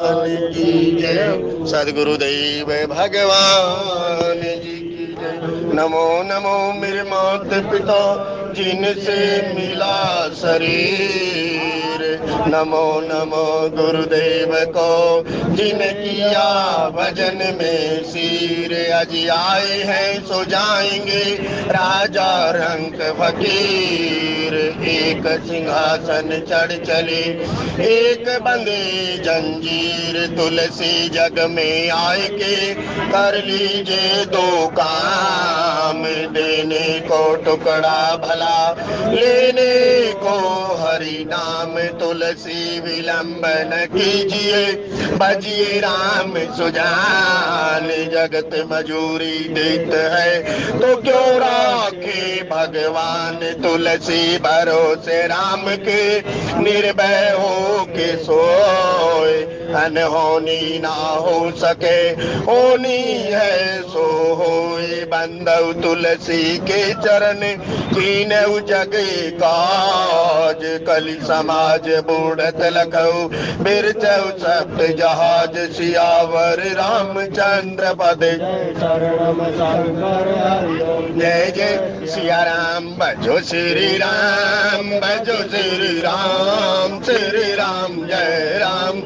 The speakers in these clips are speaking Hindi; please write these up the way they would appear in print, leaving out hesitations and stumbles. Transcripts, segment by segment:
की जय। सद्गुरुदेव भगवान जी की जय। नमो नमो मेरे माता पिता जिनसे मिला शरीर। नमो नमो गुरुदेव को जिन किया भजन में सिर। आज आए हैं सो जाएंगे राजा रंक फकीर। एक सिंहासन चढ़ चले एक बंदे जंजीर। तुलसी जग में आए के कर लीजिए दो काम। देने को टुकड़ा भला लेने को हरि नाम। तुलसी विलंब न कीजिए बजिए राम सुजान। जगत मजूरी देत है तो क्यों राखे भगवान। तुलसी भरोसे राम के निर्भय हो के सोए। अनहोनी ना हो सके होनी है सो होए। बंदौ तुलसी के चरण कीनऊ जग काज। कलि समाज बूढ़त लखऊ बिरचऊ सप्त जहाज। सियावर रामचंद्र पद जय जय सिया राम। भजो श्री राम भजो श्री राम। श्री राम जय राम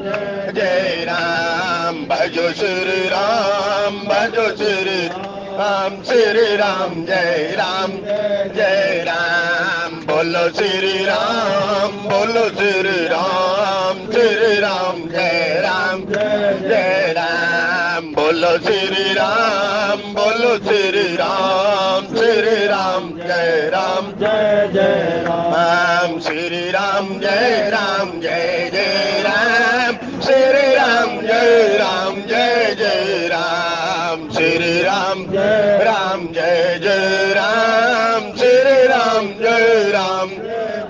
जय राम। भजो श्री राम भजो श्री राम। श्री राम जय राम जय राम। बोलो श्री राम बोलो श्री राम। श्री राम जय राम जय राम। बोलो श्री राम बोलो श्री राम। श्री राम जय राम जय जय राम। श्री राम जय राम जय जय राम। श्री राम जय राम जय जय राम। श्री राम जय जय राम। श्री राम जय राम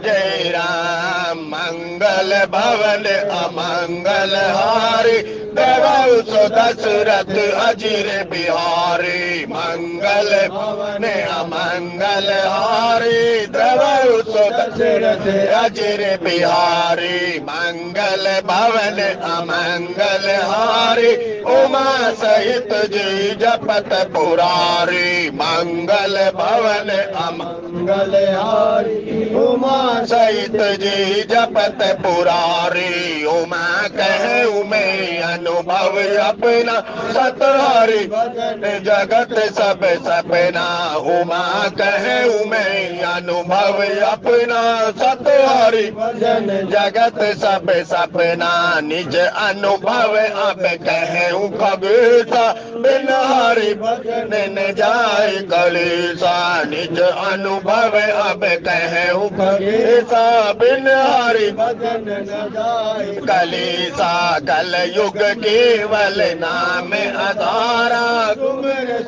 जय राम। मंगल भवन अमंगल हारी देवौ सो दशरथ अजिर बिहारी। मंगल भवन अमंगल हारी देवौ सो दशरथ अजिर बिहारी। मंगल भवन अमंगल हारी उमा सहित जी जपत पुरारी। मंगल भवन अमंगल हारी उमा सहित जी जपत पुरारी। उमा कहूँ मैं अनुभव अपना सतहारी जगत सब सपना। उमा कहूँ मैं अनुभव अपना सतहारी जगत सब सपना। निज अनुभव अब कहूँ खगेसा बिन हरि भजन न जाय कलेसा। निज अनुभव अब कहूँ खगेसा बिन हरि भजन न जाय कलेसा। कल युग केवल नाम आधारा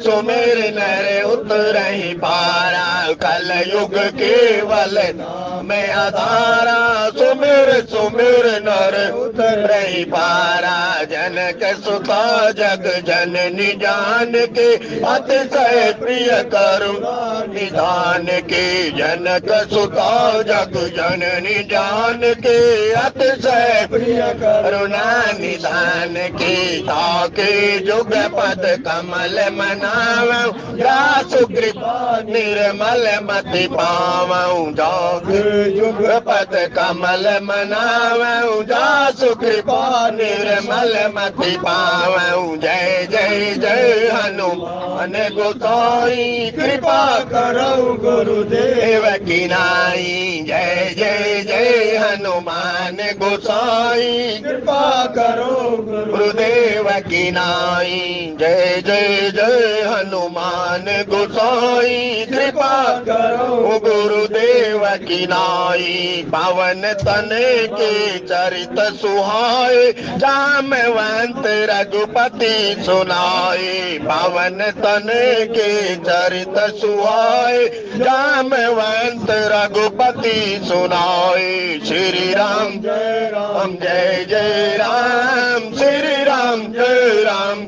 सुमेर नर उतरहि पारा। कल युग केवल नाम आधारा सुमेर सुमेर नर उतरहि पारा। जनक सुता जग जननी जान के अतिशय प्रिय करुणा निधान के। जनक सुता जग जननी जान के अतिशय प्रिय करुणा निधान के। ताके जुग पद कमल मनावं जा सुकृपा निर्मल मति पावं। जाके जुग पद कमल मनावं जा सुकृपा निर्मल मति पावं। जय जय जय हनुमान गोसाई कृपा करौ गुरुदेव की नाई। जय जय जय हनुमान गोसाई कृपा करो गुरुदेव की नाई। जय जय जय हनुमान गोसाई कृपा करो गुरुदेव की नाई। पावन तन के चरित सुहाए जामवंत रघुपति सुनाए। पावन तन के चरित सुहाए जामवंत रघुपति सुनाए। श्री राम जय जय राम। श्री राम जय राम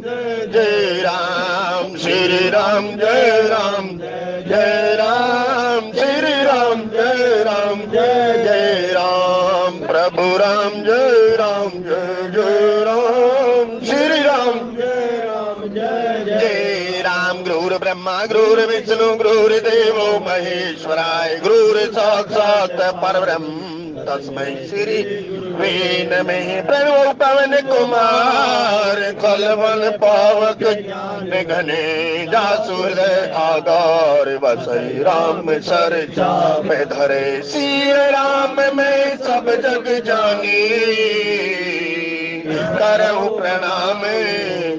जय राम। श्री राम जय राम जय राम। श्री राम जय राम जय जय राम। प्रभु राम जय जय राम। ब्रह्मा गुरुर्विष्णु गुरुर्देवो महेश्वराय गुरुर् साक्षात् परब्रह्म तस्मै श्री वे नमः। प्रणव पवन कुमार कलवन पावक घने जासुर आगार बसई राम सर पे धरे सिय राम में सब जग जानी करहु प्रणाम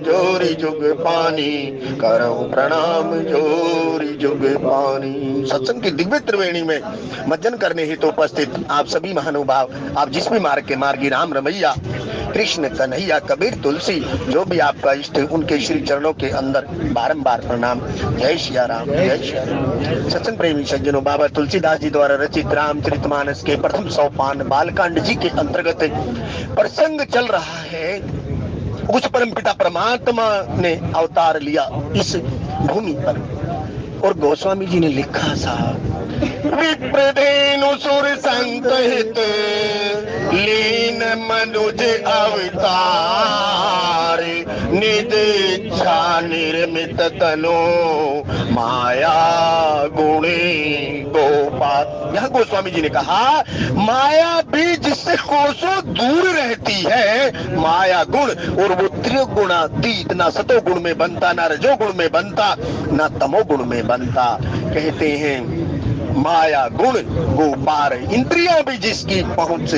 जोरी जुग पानी करहु प्रणाम जोरी जुग पानी। सत्संग की दिव्य त्रिवेणी में मज्जन करने हेतु उपस्थित आप सभी महानुभाव, आप जिस भी मार्ग के मार्गी राम रमैया कृष्ण कन्हैया कबीर तुलसी जो भी आपका इष्ट उनके श्री चरणों के अंदर बारंबार प्रणाम। जय श्री राम जय श्री राम। सत्संग प्रेमी सज्जनों, बाबा तुलसीदास जी द्वारा रचित रामचरितमानस के प्रथम सोपान बालकांड जी के अंतर्गत प्रसंग चल रहा है। उस परमपिता परमात्मा ने अवतार लिया इस भूमि पर और गोस्वामी जी ने लिखा साहब, विप्रधेनु सुर संत हित लीन मनुज अवतार निज इच्छा निर्मित तनु माया गुणी गोपाल। यहाँ गोस्वामी जी ने कहा माया भी जिससे कोसों दूर रहती है, माया गुण, और वो त्रिगुणातीत, ना सतो गुण में बनता, ना रजो गुण में बनता, ना तमो गुण में बनता। कहते हैं माया गुण गोपार, इंद्रियां भी जिसकी पहुंच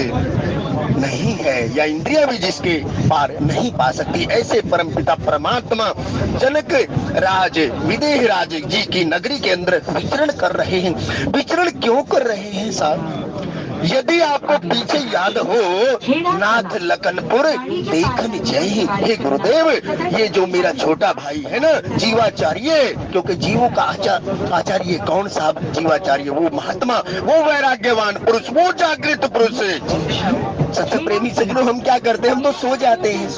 नहीं है या इंद्रियां भी जिसके पार नहीं पा सकती, ऐसे परमपिता परमात्मा जनक राज विदेह राज जी की नगरी के अंदर विचरण कर रहे हैं। विचरण क्यों कर रहे हैं साहब? यदि आपको पीछे याद हो, नाथ लखनपुर देखन जय। हे गुरुदेव, ये जो मेरा छोटा भाई है ना जीवाचार्य, क्योंकि जीवों का आचार्य कौन साहब? जीवाचार्य, वो महात्मा, वो वैराग्यवान पुरुष, वो जागृत पुरुष। सत्य प्रेमी सज्जनों, हम क्या करते हैं? हम तो सो जाते हैं।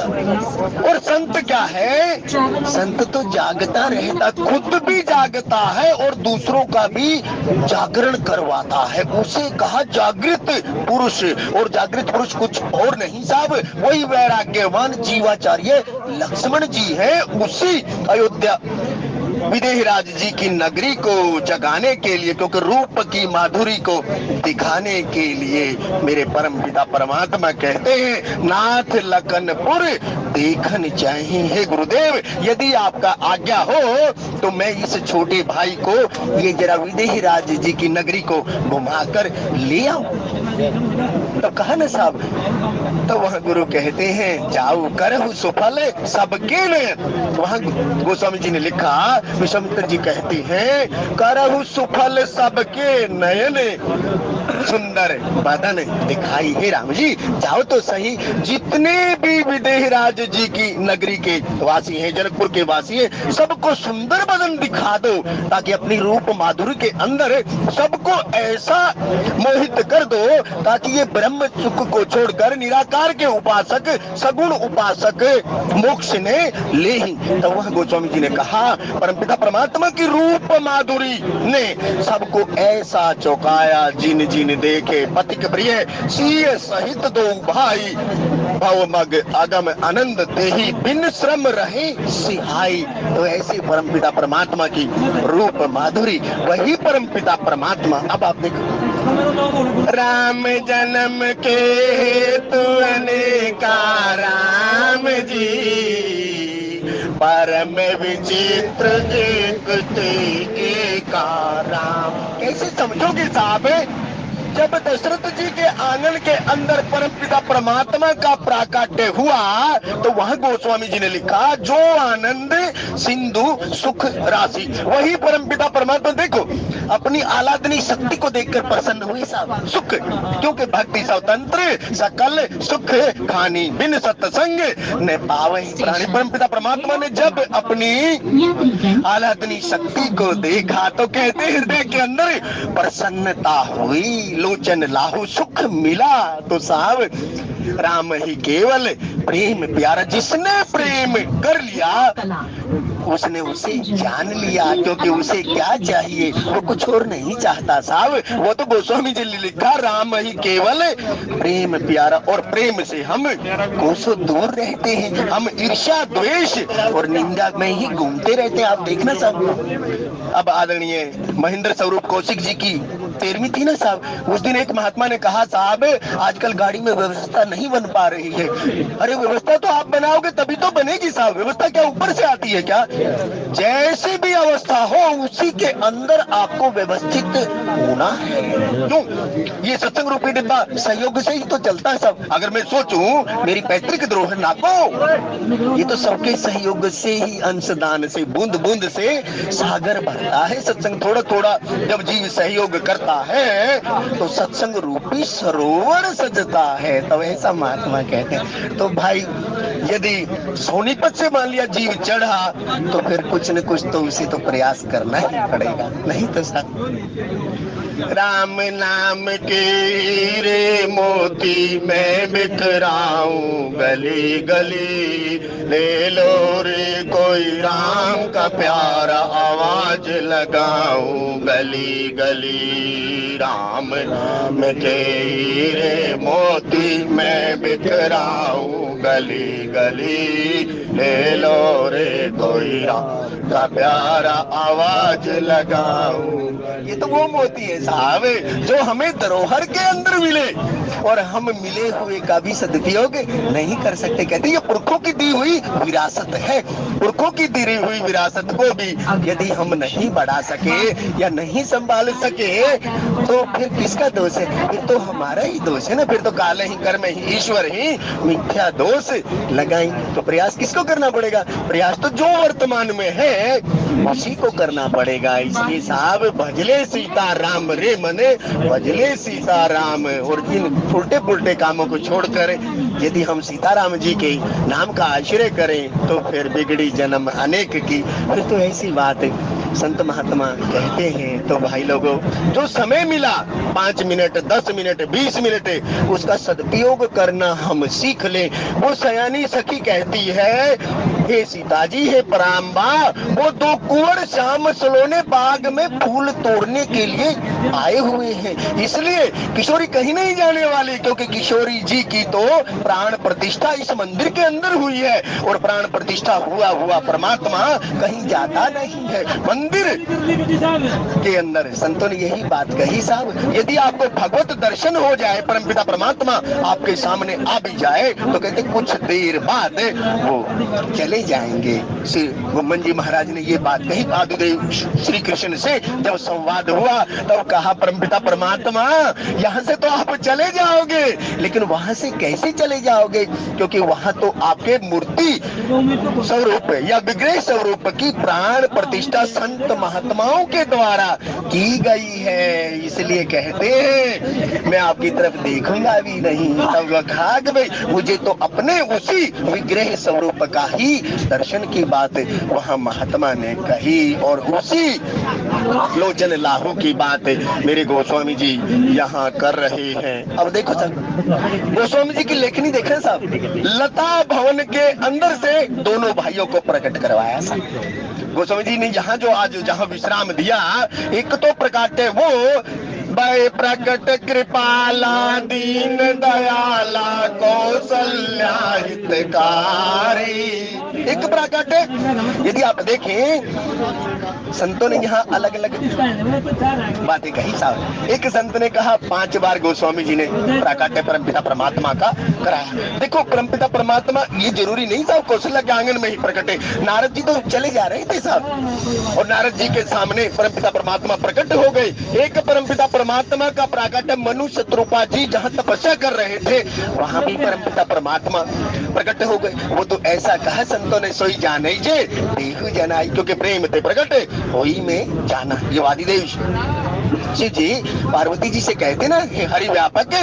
और संत क्या है? संत तो जागता रहता, खुद भी जागता है और दूसरों का भी जागरण करवाता है। उसे कहा जागृत पुरुष। और जागृत पुरुष कुछ और नहीं साहब, वही वैराग्यवान जीवाचार्य लक्ष्मण जी है। उसी अयोध्या विदेहराज जी की नगरी को जगाने के लिए, क्योंकि रूप की माधुरी को दिखाने के लिए मेरे परम पिता परमात्मा कहते हैं नाथ लखनपुर देखन चाहे। हे गुरुदेव, यदि आपका आज्ञा हो तो मैं इस छोटे भाई को ये जरा विदेहराज जी की नगरी को घुमाकर ले आऊं। तो कहा ना साहब, तो वहाँ गुरु कहते हैं जाओ करहु सुफल सबके ने। वहाँ गोस्वामी जी ने लिखा, विश्वामित्र जी कहते हैं करहु सुफल सबके नयन सुंदर बदन दिखाई। हे राम जी, जाओ तो सही, जितने भी विदेहराज जी की नगरी के वासी हैं, जनकपुर के वासी हैं, सबको सुंदर बदन दिखा दो, ताकि अपनी रूप माधुरी के अंदर सबको ऐसा मोहित कर दो ताकि ये ब्रह्म सुख को छोड़कर निराकार के उपासक, सगुण उपासक मोक्ष ने ले ही। तो वह गोस्वामी जी ने कहा परमपिता परमात्मा की रूप माधुरी ने सबको ऐसा चौंकाया, जिन जिन देखे पथिक प्रिय सिय सहित दो भाई, भवमग अगम आनंद देही बिन श्रम रहे सिहाई। तो ऐसे परमपिता परमात्मा की रूप माधुरी, वही परमपिता परमात्मा। अब आप देखो, राम जन्म के हेतु अनेका राम जी, परम विचित्र एक एका राम। कैसे समझोगे साहब? जब दशरथ जी के आंगन के अंदर परमपिता परमात्मा का प्राकट्य हुआ तो वहां गोस्वामी जी ने लिखा जो आनंद सिंधु सुख राशि, वही परमपिता परमात्मा देखो अपनी आलादनी शक्ति को देखकर प्रसन्न हुए साहब। सुख, क्योंकि भक्ति स्वतंत्र सकल सुख खानी बिन सत्संग ने पावे प्राणी। परमपिता परमात्मा ने जब अपनी आलादनी शक्ति को देखा तो कहते हृदय के अंदर प्रसन्नता हुई। लोचन लाहू सुख मिला। तो साहब राम ही केवल प्रेम प्यारा, जिसने प्रेम कर लिया उसने उसे जान लिया, क्योंकि उसे क्या चाहिए, वो कुछ और नहीं चाहता साहब। वो तो गोस्वामी जी ने लिखा राम ही केवल प्रेम प्यारा, और प्रेम से हम कोसों दूर रहते हैं। हम ईर्ष्या द्वेष और निंदा में ही घूमते रहते हैं। आप देखना साहब, अब आदरणीय महेंद्र स्वरूप कौशिक जी की 13वीं थी ना साहब, उस दिन एक महात्मा ने कहा साहब आजकल गाड़ी में व्यवस्था नहीं बन पा रही है। अरे व्यवस्था तो आप बनाओगे तभी तो बनेगी साहब, व्यवस्था क्या ऊपर से आती है क्या? जैसी भी अवस्था हो उसी के अंदर आपको व्यवस्थित होना है। क्यों? ये सत्संग रूपी डिब्बा सहयोग से ही तो चलता है सब। अगर मैं सोचूं मेरी पैतृक धरोहर नाको, ये तो सबके सहयोग से ही, अंशदान से, बूंद बूंद से सागर भरता है सत्संग। थोड़ा थोड़ा जब जीव सहयोग करता है तो सत्संग रूपी सरोवर सजता है, तो ऐसा महात्मा कहते हैं। तो भाई यदि सोनीपत से मान लिया जीव चढ़ा तो फिर कुछ न कुछ तो उसे तो प्रयास करना ही पड़ेगा, नहीं तो सब राम नाम के हीरे मोती मैं बिखराऊं गली गली, ले लो रे कोई राम का प्यारा आवाज लगाऊं गली गली। राम नाम के हीरे मोती मैं बिखराऊं गली गली, ले लो रे कोई राम का प्यारा आवाज लगाऊं। ये तो वो मोती है साहब जो हमें धरोहर के अंदर मिले, और हम मिले हुए का भी सदुपयोग नहीं कर सकते। कहते ये पुरखों की दी हुई विरासत है, पुरखों की दी हुई विरासत को भी यदि हम नहीं बढ़ा सके या नहीं संभाल सके तो फिर किसका दोष है? फिर तो हमारा ही दोष है ना। फिर तो काले ही कर्म ही ईश्वर ही मिथ्या दोष लगाई। तो प्रयास किसको करना पड़ेगा? प्रयास तो जो वर्तमान में है उसी को करना पड़ेगा। इसलिए साहब भजले सीता राम रे मने, भजले सीता राम, और इन उल्टे पुल्टे कामों को छोड़कर यदि हम सीताराम जी के नाम का आश्रय करें तो फिर बिगड़ी जन्म अनेक की। फिर तो ऐसी बात संत महात्मा कहते हैं। तो भाई लोगों, जो समय मिला 5 मिनट 10 मिनट 20 मिनट, उसका सदुपयोग करना हम सीख लें। वो सयानी सखी कहती है, हे सीता जी हे पराम्बा, वो 2 कुंवर श्याम सलोने बाग में फूल तोड़ने के लिए आए हुए हैं। इसलिए किशोरी कहीं नहीं जाने वाली, क्योंकि किशोरी जी की तो प्राण प्रतिष्ठा इस मंदिर के अंदर हुई है, और प्राण प्रतिष्ठा हुआ परमात्मा कहीं जाता नहीं है। मंदिर के अंदर संतों ने यही बात कही साहब, यदि आपको भगवत दर्शन हो जाए, परमपिता परमात्मा आपके सामने आ भी जाए तो कहते कुछ देर बाद वो चले जाएंगे। श्री गोमन जी महाराज ने ये बात कही आदिदेव श्री कृष्ण से जब संवाद हुआ, तब कहा परमपिता परमात्मा यहाँ से तो आप चले जाओगे, लेकिन वहां से कैसे चले जाओगे? क्योंकि वहां तो आपके मूर्ति स्वरूप या विग्रह स्वरूप की प्राण प्रतिष्ठा संत महात्माओं के द्वारा की गई है। इसलिए कहते हैं मैं आपकी तरफ देखूंगा भी नहीं। तब वह कहा कि भाई मुझे तो अपने उसी विग्रह स्वरूप का ही दर्शन की बात वहां महात्मा ने कही, और उसी लोचन लाहू की बात मेरे गोस्वामी जी यहाँ कर रहे हैं। अब देखो सर, गोस्वामी जी की लेखनी देख रहे हैं साहब, लता भवन के अंदर से दोनों भाइयों को प्रकट करवाया साहब। गोस्वामी जी ने यहाँ जो आज जहाँ विश्राम दिया, एक तो प्रकाटे वो भय प्रकट कृपाला दीन दयाला कौशल्या हितकारी। एक प्रकट यदि आप देखें संतों ने यहाँ अलग अलग बातें कही साहब। एक संत ने कहा 5 बार गोस्वामी जी ने प्राकट्य परमपिता परमात्मा का कराया। देखो परमपिता परमात्मा ये जरूरी नहीं साहब कौशल्या के आंगन में ही प्रकटे। नारद जी तो चले जा रहे थे साहब, और नारद जी के सामने परमपिता परमात्मा प्रकट हो गए। एक परमपिता परमात्मा का प्राकट्य मनु शत्रुपा जी जहाँ तपस्या कर रहे थे वहां भी परमपिता परमात्मा प्रकट हो गए। वो तो ऐसा कहा संतों ने, सोई जाने जे देखू जनाई, क्योंकि प्रेम थे प्रकट होई में जाना। ये वादिदेव शिव जी पार्वती जी से कहते ना हे हरि व्यापक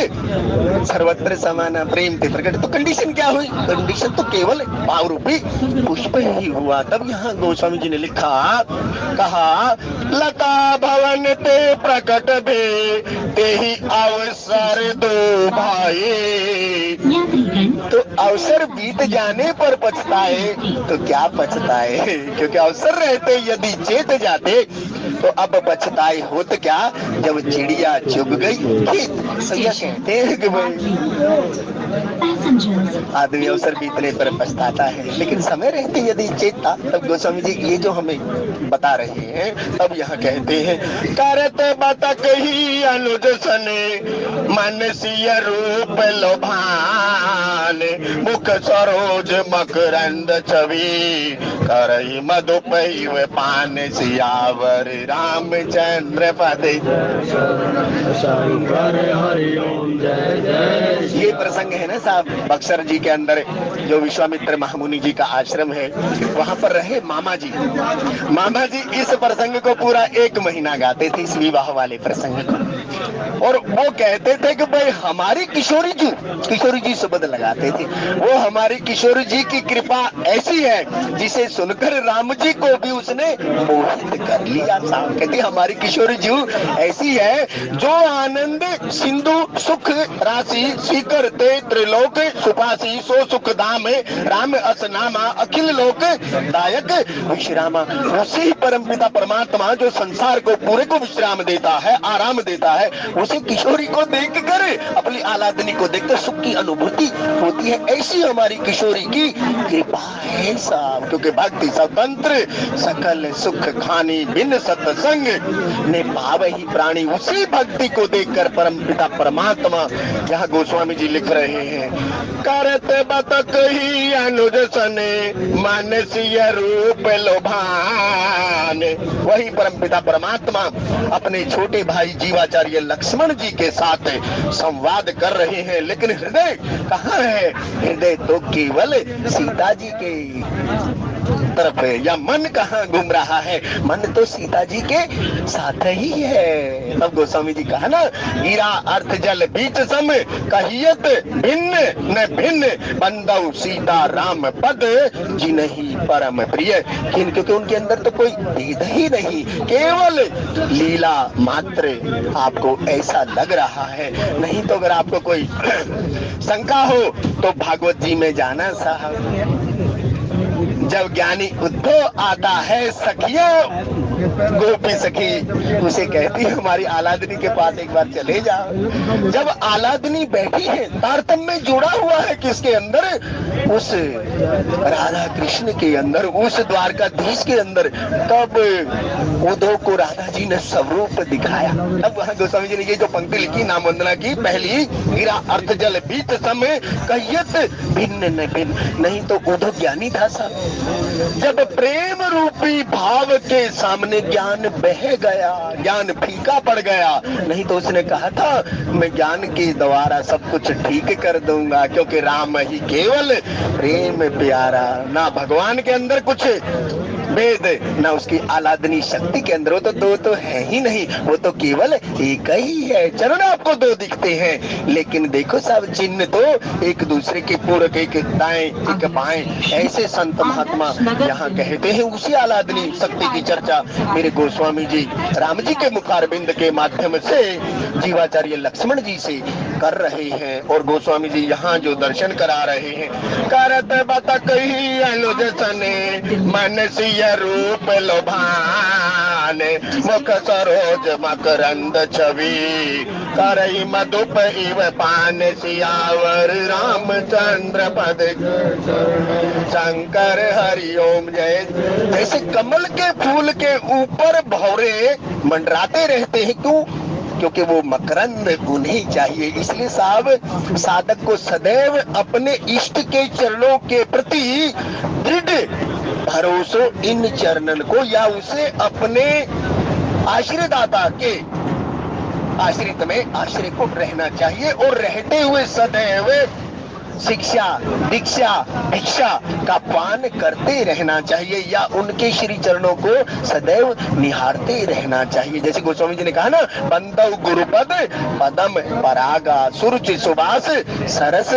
सर्वत्र समान प्रेम ते प्रकट, तो कंडीशन क्या हुई? कंडीशन तो केवल भाव रूपी पुष्प ही हुआ। तब यहाँ गोस्वामी जी ने लिखा, कहा लता भवन ते प्रकट भे ते ही अवसर दो भाई। तो अवसर बीत जाने पर पछताए तो क्या पछताए, क्योंकि अवसर रहते यदि चेत जाते तो अब पछताए हो तो क्या, जब चिड़िया चुग गई खेत। सैया कहते हैं कि भाई आदमी अवसर बीतने पर पछताता है, लेकिन समय रहते यदि चेता। तब गोस्वामी जी ये जो हमें बता रहे हैं, अब यहाँ कहते हैं करत बतक ही अनुज सने मन सिय रूप लोभान, मुख सरोज मकरंद छवि करई मधुपई पान सियावर रामचंद्र पद। ये प्रसंग है ना साहब बक्सर जी के अंदर, जो विश्वामित्र महामुनि जी का आश्रम है, वहाँ पर रहे मामा जी। मामा जी इस प्रसंग को पूरा 1 महीना गाते थे, इस विवाह वाले प्रसंग को। और वो कहते थे कि भाई हमारी किशोरी जी शब्द लगाते थे, वो हमारी किशोरी जी की कृपा ऐसी है जिसे सुनकर राम जी को भी उसने मोहित कर लिया। साहब कहती हमारी किशोरी जी ऐसी है जो आनंद सिंधु सुख राशि स्वीकरते त्रिलोक सुपासी सो सुख धाम राम असनामा अखिल लोक दायक विश्रामा। उसी ही परमपिता परमात्मा जो संसार को पूरे को विश्राम देता है, आराम देता है, उसे किशोरी को देख कर अपनी आलादनी को देखकर सुख की अनुभूति होती है। ऐसी हमारी किशोरी की कृपा है साहब, क्योंकि भक्ति स्वतंत्र सकल सुख खानी बिन सत्संग ने पाव ही प्राणी। उसी भक्ति को देखकर परमपिता परमात्मा यहाँ गोस्वामी जी लिख रहे हैं, करत बतक ही अनुज सने मानसीय रूप लोभान। वही परमपिता परमात्मा अपने छोटे भाई जीवाचार्य लक्ष्मण जी के साथ संवाद कर रहे हैं, लेकिन हृदय कहाँ है? हृदय तो केवल सीता जी के तरफ है, या मन कहाँ घूम रहा है? मन तो सीता जी के साथ ही है। तब गोस्वामी जी कहा ना, गिरा अर्थ जल बीच सम कहियत भिन्न न भिन्न बंदौ सीता राम पद जिनहि परम प्रिय। क्योंकि उनके अंदर तो कोई भेद ही नहीं, केवल लीला मात्र आपको ऐसा लग रहा है। नहीं तो अगर आपको कोई शंका हो तो भागवत जी में जाना साहब। जब ज्ञानी उद्धव आता है सखियों गोपी सखी उसे कहती है हमारी आलादनी के पास एक बार चले जाओ। जब आलादनी बैठी है, तारतम्य जुड़ा हुआ है किसके अंदर? उस राधा कृष्ण के अंदर, उस द्वारकाधीश के अंदर। तब उद्धव को राधा जी ने स्वरूप दिखाया। तब वहाँ गोस्वामी जी ने ये जो पंक्ति लिखी नाम वंदना की पहली, गिरा अर्थ जल बीच समय कहियत भिन्न न भिन्न। नहीं तो उद्धव ज्ञानी था साहब। जब प्रेम रूपी भाव के सामने ज्ञान बह गया, ज्ञान फीका पड़ गया। नहीं तो उसने कहा था मैं ज्ञान के द्वारा सब कुछ ठीक कर दूंगा, क्योंकि राम ही केवल प्रेम प्यारा। ना भगवान के अंदर कुछ भेद, ना उसकी आलादनी शक्ति के अंदर। वो तो दो तो है ही नहीं, वो तो केवल एक ही है। चरण आपको दो दिखते हैं, लेकिन देखो सब चिन्ह तो एक दूसरे के पूरक, एक दाएं एक बाएं। ऐसे संत महात्मा यहाँ कहते हैं। उसी आलादनी शक्ति की चर्चा मेरे गोस्वामी जी राम जी के मुखारबिंद के माध्यम से जीवाचार्य लक्ष्मण जी से कर रहे हैं। और गोस्वामी जी यहाँ जो दर्शन करा रहे हैं, करत बतक ही अनुज सने मन सिय रूप लोभान, मुख सरोज मकरंद छवि करई मधुप इव पान सियावर रामचंद्र पद शंकर हरि ओम जय। जैसे कमल के फूल के ऊपर भौरे मंडराते रहते हैं, क्यों? क्योंकि वो मकरंद उन्हें चाहिए। इसलिए साहब साधक को सदैव अपने इष्ट के चरणों के प्रति दृढ़ भरोसा इन चरणन को, या उसे अपने आश्रयदाता के आश्रित में आश्रय को रहना चाहिए। और रहते हुए सदैव शिक्षा, दीक्षा, भिक्षा का पान करते रहना चाहिए या उनके श्री चरणों को सदैव निहारते रहना चाहिए। जैसे गोस्वामी जी ने कहा ना, बंदव गुरुपद पदम परागा सुरुचि सुबास सरस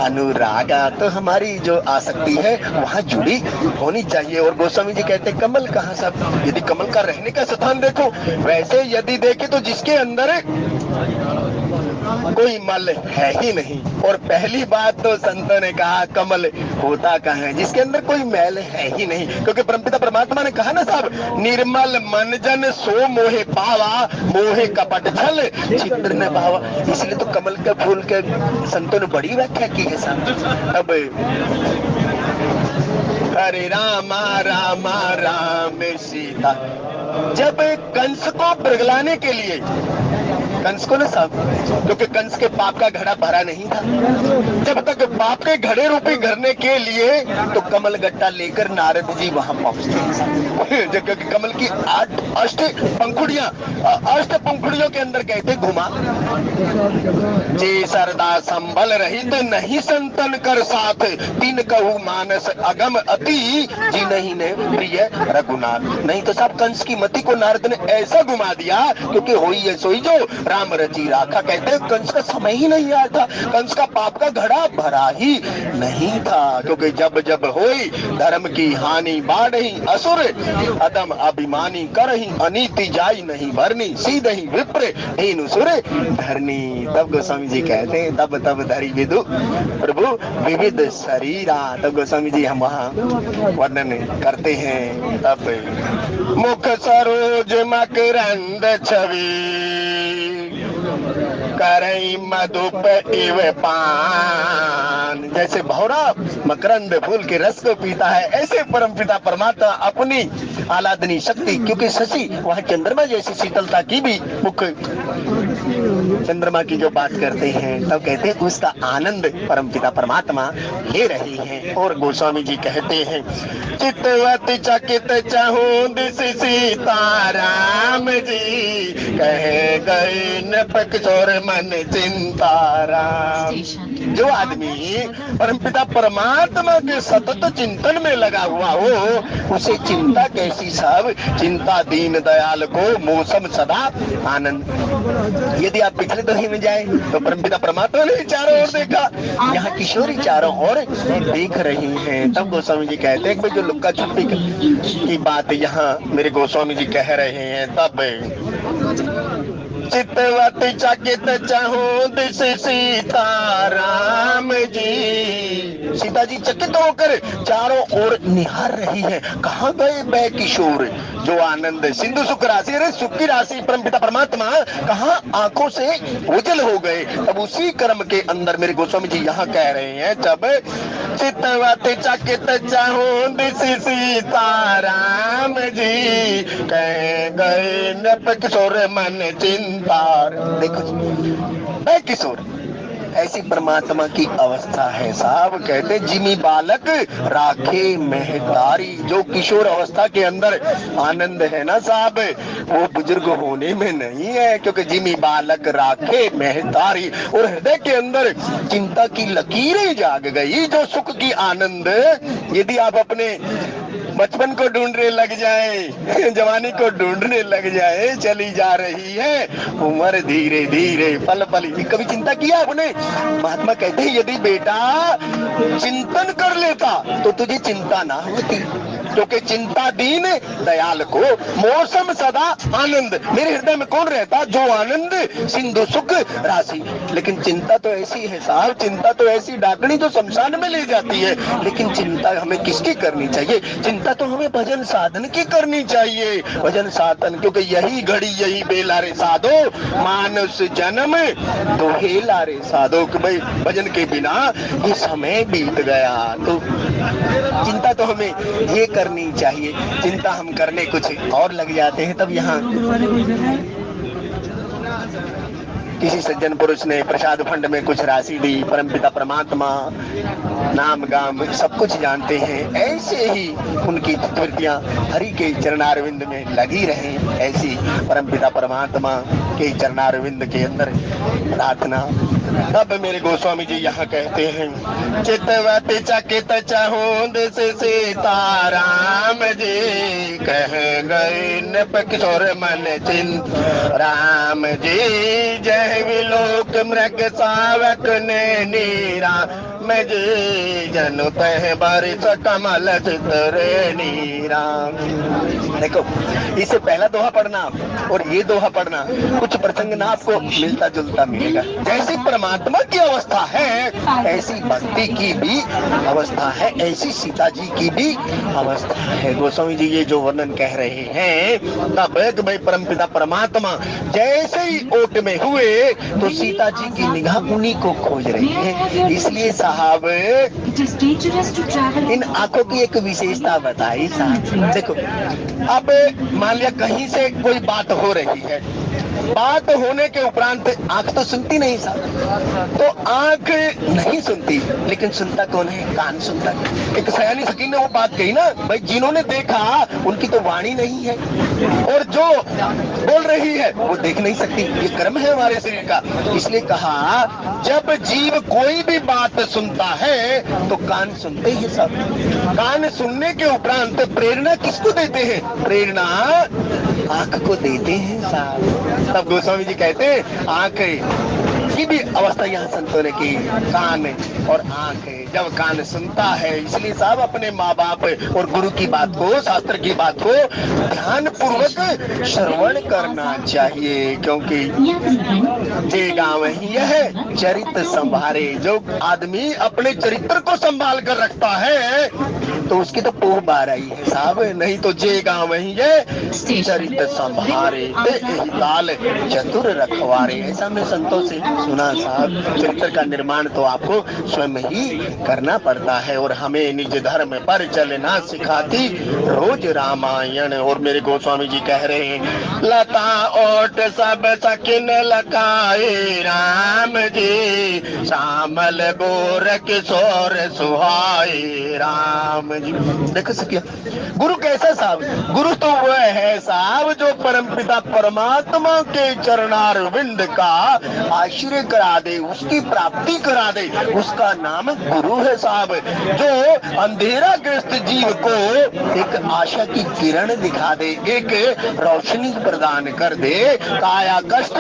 अनुरागा। तो हमारी जो आसक्ति है वहाँ जुड़ी होनी चाहिए। और गोस्वामी जी कहते हैं कमल कहाँ सब, यदि कमल का रहने का स्थान देखो, वैसे यदि देखे तो जिसके अंदर कोई मल है ही नहीं। और पहली बात तो संतों ने कहा कमल होता कहाँ है, जिसके अंदर कोई मैल है ही नहीं। क्योंकि परमपिता परमात्मा ने कहा ना साहब, निर्मल मन जन सो मोहे पावा, मोहे कपट छल छिद्र न भावा। इसलिए तो कमल के फूल के संतों ने बड़ी व्याख्या की है साहब। अब हरे रामा रामा राम सीता, जब कंस को पिघलाने के लिए, कंस को ना साहब, क्योंकि कंस के पाप का घड़ा भरा नहीं था, जब तक पाप के घड़े रूपी भरने के लिए तो कमल गट्टा लेकर नारद जी वहां पहुंचते। क्योंकि कमल की अष्ट पंखुड़ियों के अंदर कहते घुमा, जे सरदा संभल रहित नहीं संतन कर साथ, तीन कहू मानस अगम अति जी नहीं ने प्रिय रघुनाथ। नहीं तो साहब कंस की मति को नारद ने ऐसा घुमा दिया, क्योंकि होई है सोई जो राम रची राखा। कहते हैं कंस का समय ही नहीं आया था, कंस का पाप का घड़ा भरा ही नहीं था। क्योंकि जब जब होई धर्म की हानि बाढ़ी, असुर अदम अभिमानी करही, अनीति जाई नहीं भरनी, सीधे ही विप्र हीन सुर धरनी। तब गोस्वामी जी कहते हैं तब तब धरी विदु प्रभु विविध शरीरा। तब गोस्वामी जी हम वहाँ वर्णन करते हैं। तब मुख सरोज मकरंद छवि, करई मधुप इव पान। जैसे भौरा मकरंद फूल के रस को पीता है, ऐसे परमपिता परमात्मा अपनी आह्लादनी शक्ति, क्योंकि शशि वह चंद्रमा जैसी शीतलता की भी मुख चंद्रमा की जो बात करते हैं, तब कहते हैं उसका आनंद परमपिता परमात्मा ले रहे हैं। और गोस्वामी जी कहते हैं चितवत चकित चाहूं दिस सीताराम जी, कहे गए नपक किशोर मन चिंताराम। जो आदमी परमपिता परमात्मा के सतत चिंतन में लगा हुआ हो, उसे चिंता कैसी सब, चिंता दीन दयाल को मौसम सदा आनंद। यदि आप पिछले दोहे में जाए तो परमपिता परमात्मा ने चारों ओर देखा, यहाँ किशोरी चारों ओर देख रही हैं। तब गोस्वामी जी कहते हैं कि जो लुक्का छुपी की बात यहाँ मेरे गोस्वामी जी कह रहे हैं। तब चितवती चकित चाहूं दिस सीताराम जी, सीता जी चकित होकर चारों ओर निहार रही है, कहाँ गए बै किशोर जो आनंद सिंधु सुख राशि, अरे सुख की राशि परमपिता परमात्मा कहाँ आंखों से ओझल हो गए। अब उसी कर्म के अंदर मेरे गोस्वामी जी यहाँ कह रहे हैं, जब चितवती चकित चाहूं दिस सीताराम जी, कह गए नप किशोर मन चिंतार। देखो किशोर ऐसी परमात्मा की अवस्था है साहब। कहते जिमी बालक राखे महतारी, जो किशोर अवस्था के अंदर आनंद है ना साहब, वो बुजुर्ग होने में नहीं है। क्योंकि जिमी बालक राखे महतारी, और हृदय के अंदर चिंता की लकीरें जाग गई, जो सुख की आनंद यदि आप अपने बचपन को ढूंढने लग जाए, जवानी को ढूंढने लग जाए, चली जा रही है उम्र धीरे धीरे पल पल। कभी चिंता किया आपने? महात्मा कहते हैं यदि बेटा चिंतन कर लेता तो तुझे चिंता ना होती, क्योंकि चिंता दीन दयाल को मौसम सदा आनंद। मेरे हृदय में कौन रहता? जो आनंद सिंधु सुख राशि। लेकिन चिंता तो ऐसी है साहब, चिंता तो ऐसी डाकनी जो शमशान में ले जाती है। लेकिन चिंता हमें किसकी करनी चाहिए? चिंता तो हमें भजन साधन की करनी चाहिए। भजन साधन, क्योंकि यही घड़ी यही बेला रे साधो, मानस जन्म तो हेला रे साधो। कि भाई भजन के बिना ये समय बीत गया। तो चिंता तो हमें ये करनी चाहिए। चिंता हम करने कुछ और लग जाते हैं। तब यहाँ किसी सज्जन पुरुष ने प्रसाद फंड में कुछ राशि दी, परमपिता परमात्मा नाम गाम सब कुछ जानते हैं, ऐसे ही उनकी कृतियां हरि के चरणारविंद में लगी रहे। ऐसी परमपिता परमात्मा के चरणारविंद के अंदर प्रार्थना। तब मेरे गोस्वामी जी यहाँ कहते हैं, चितवती चकित चहुंद से सीताराम जी कह गए नृप किशोर मन चिंत राम जी जय विलोक मृग सावक ने नीरा में जी जनु तह बारिश कमल चितरे नीरा। देखो, इससे पहला दोहा पढ़ना और ये दोहा पढ़ना कुछ प्रसंग ना आपको मिलता जुलता मिलेगा। जैसी परमात्मा की अवस्था है ऐसी भक्ति की भी अवस्था है, ऐसी सीता जी की भी अवस्था है। गोस्वामी जी ये जो वर्णन कह रहे हैं तब भाई परमपिता परमात्मा जैसे ही ओट में हुए तो सीता जी की निगाह उन्हीं को खोज रही है। इसलिए साहब इन आंखों की एक विशेषता बताई साहब। देखो, अब मान लिया कहीं से कोई बात हो रही है, बात होने के उपरांत आंख तो सुनती नहीं साहब, तो आंख नहीं सुनती लेकिन सुनता कौन है? कान सुनता है। एक सयानी फकीर ने वो बात कही ना, भाई जिन्होंने देखा उनकी तो वाणी नहीं है और जो बोल रही है वो देख नहीं सकती। ये कर्म है हमारे शरीर का। इसलिए कहा जब जीव कोई भी बात सुनता है तो कान सुनते ही सब। कान सुनने के उपरांत प्रेरणा किसको देते हैं? प्रेरणा आंख को देते हैं साहब। तब गोस्वामी जी कहते हैं आंख की भी अवस्था यहाँ संतों ने की, कान और आंख। जब कान सुनता है, इसलिए साहब अपने माँ बाप और गुरु की बात को, शास्त्र की बात को ध्यान पूर्वक श्रवण करना चाहिए, क्योंकि जे गाँव ही है चरित्र संभारे। जो आदमी अपने चरित्र को संभाल कर रखता है तो उसकी तो पोह बार आई है साहब। नहीं तो जे गाँव ही है चरित्र संभारे ताल चतुर रखवारे। ऐसा हमने संतों से सुना साहब। चरित्र का निर्माण तो आपको स्वयं ही करना पड़ता है और हमें निज धर्म पर चलना सिखाती रोज रामायण। और मेरे गोस्वामी जी कह रहे हैं लता ओट सब सकिन लकाए राम जी श्यामल गोर किशोर सुहाए राम जी। देखो सकिया गुरु कैसा साहब? गुरु तो वह है साहब जो परमपिता परमात्मा के चरणारविंद का आश्रय करा दे, उसकी प्राप्ति करा दे, उसका नाम गुरु है साहब। जो अंधेरा ग्रस्त जीव को एक आशा की किरण दिखा दे, एक रोशनी प्रदान कर दे। काया कष्ट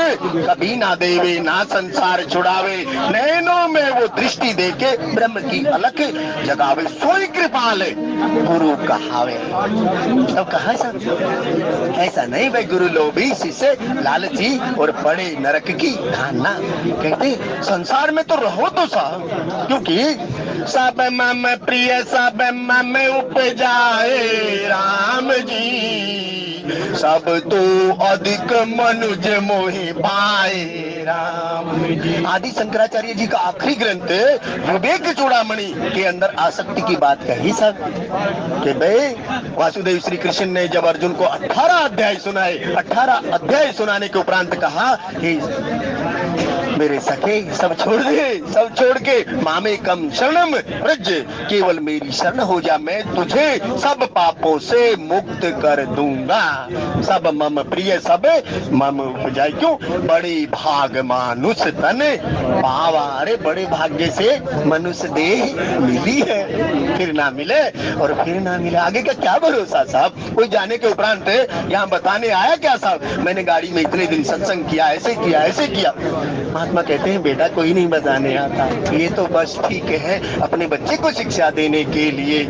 कभी ना देवे, ना संसार छुड़ावे, नैनों में वो दृष्टि देके ब्रह्म की अलख जगावे। सोई कृपाल गुरु कहावे। तब कहा साहब ऐसा नहीं भाई गुरु लोभी शिष्य लालची और बड़े नरक की धारणा। कहते संसार में तो रहो तो साहब, क्योंकि सब मम प्रिय सब मम उपजाए राम जी सब तो अधिक मनुज मोहि पाए राम। आदि शंकराचार्य जी का आखिरी ग्रंथ विवेक चूड़ामणि के अंदर आसक्ति की बात कही सब कि भाई वासुदेव श्री कृष्ण ने जब अर्जुन को 18 अध्याय सुनाए, 18 अध्याय सुनाने के उपरांत कहा कि मेरे सखे सब छोड़ दे, सब छोड़ के मामे कम शरणम ब्रज, केवल मेरी शरण हो जा, मैं तुझे सब पापों से मुक्त कर दूंगा। सब मम प्रिय सब मम उपजाए। क्यों? बड़े भाग मानुष तन पावा। अरे बड़े भाग्य से मनुष्य देह मिली है, फिर ना मिले और फिर ना मिले। आगे का क्या भरोसा साहब? कोई जाने के उपरांत यहाँ बताने आया क्या साहब मैंने गाड़ी में इतने दिन सत्संग किया, ऐसे किया, ऐसे किया। महात्मा कहते हैं बेटा कोई नहीं बताने आता, ये तो बस ठीक है अपने बच्चे को शिक्षा देने के लिए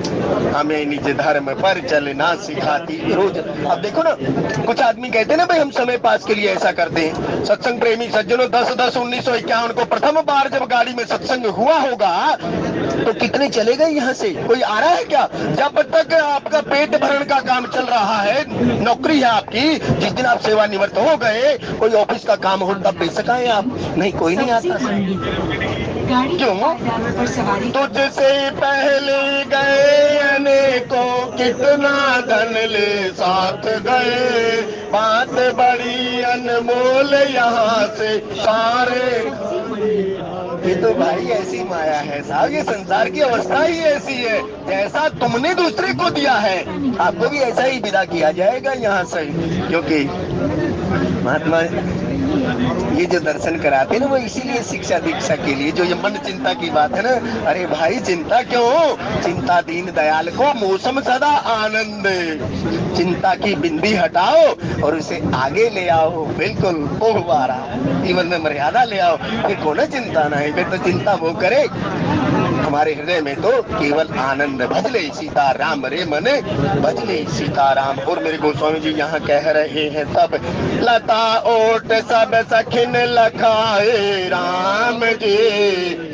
हमें निज धर्म पर चलना सिखाती रोज। अब देखो ना कुछ आदमी कहते हैं ना भाई हम समय पास के लिए ऐसा करते हैं। सत्संग प्रेमी सज्जनों 10/10/1951 को प्रथम बार जब गाड़ी में सत्संग हुआ होगा तो कितने चले गए यहाँ से? कोई आ रहा है क्या? जब तक आपका पेट भरण का काम चल रहा है, नौकरी है आपकी, जिस दिन आप सेवानिवृत्त हो गए कोई ऑफिस का काम हो तब बेशक आए आप, नहीं कोई नहीं आता। क्यों? तुझसे पहले गए अनेकों कितना धन ले साथ गए, बात बड़ी अनमोल यहाँ से सारे। ये तो भाई ऐसी माया है साहब, ये संसार की अवस्था ही ऐसी है, जैसा तुमने दूसरे को दिया है आपको भी ऐसा ही विदा किया जाएगा यहाँ से। क्योंकि महात्मा ये जो दर्शन कराते हैं ना, वो इसीलिए शिक्षा दीक्षा के लिए, जो ये मन चिंता की बात है ना, अरे भाई चिंता क्यों, चिंता दीन दयाल को मौसम सदा आनंद, चिंता की बिंदी हटाओ और उसे आगे ले आओ, बिल्कुल पोहवारा जीवन में मर्यादा ले आओ, फिर को ना चिंता ना है, फिर तो चिंता वो करे। हमारे हृदय में तो केवल आनंद, भजले सीताराम रे मन, भजले सीताराम। और मेरे गोस्वामी जी यहाँ कह रहे हैं, तब लता ओट सब सखिन लखाए राम जी,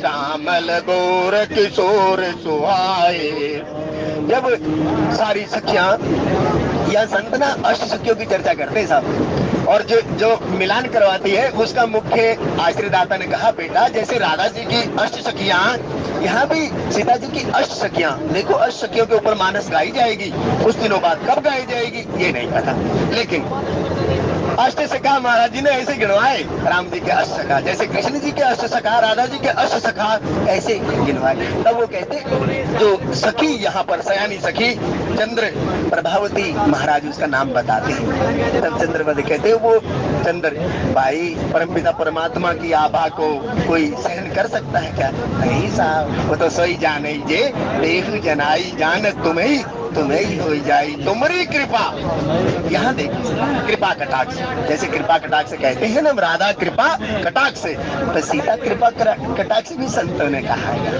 श्यामल गोर किशोर सुहाए। जब सारी सखियां या संत ना अष्ट सखियों की चर्चा करते हैं साहब, और जो मिलान करवाती है उसका मुख्य आश्रयदाता ने कहा, बेटा जैसे राधा जी की अष्ट सखियां, यहाँ भी सीता जी की अष्ट सखियां, देखो अष्ट सखियों के ऊपर मानस गाई जाएगी, कुछ दिनों बाद कब गाई जाएगी ये नहीं पता, लेकिन अष्ट सखा महाराज जी ने ऐसे गिनवाए, राम जी के अष्ट सखा, जैसे कृष्ण जी के अष्ट सखा, राधा जी के अष्ट सखा, ऐसे गिनवाए। तब वो कहते जो सखी यहाँ पर सयानी सखी चंद्र प्रभावती महाराज उसका नाम बताते हैं। तब चंद्रवती कहते वो चंद्र भाई परमपिता परमात्मा की आभा को कोई सहन कर सकता है क्या? नहीं साहब, वो तो सोई जाने जे देख जनाई जान तुम्हें ही हो जाई तुम्हारी कृपा। यहाँ देखिए कृपा कटाक्ष, जैसे कृपा कटाक्ष कहते हैं ना, राधा कृपा कटाक्ष, तो सीता कृपा कटाक्ष भी संतों ने कहा है।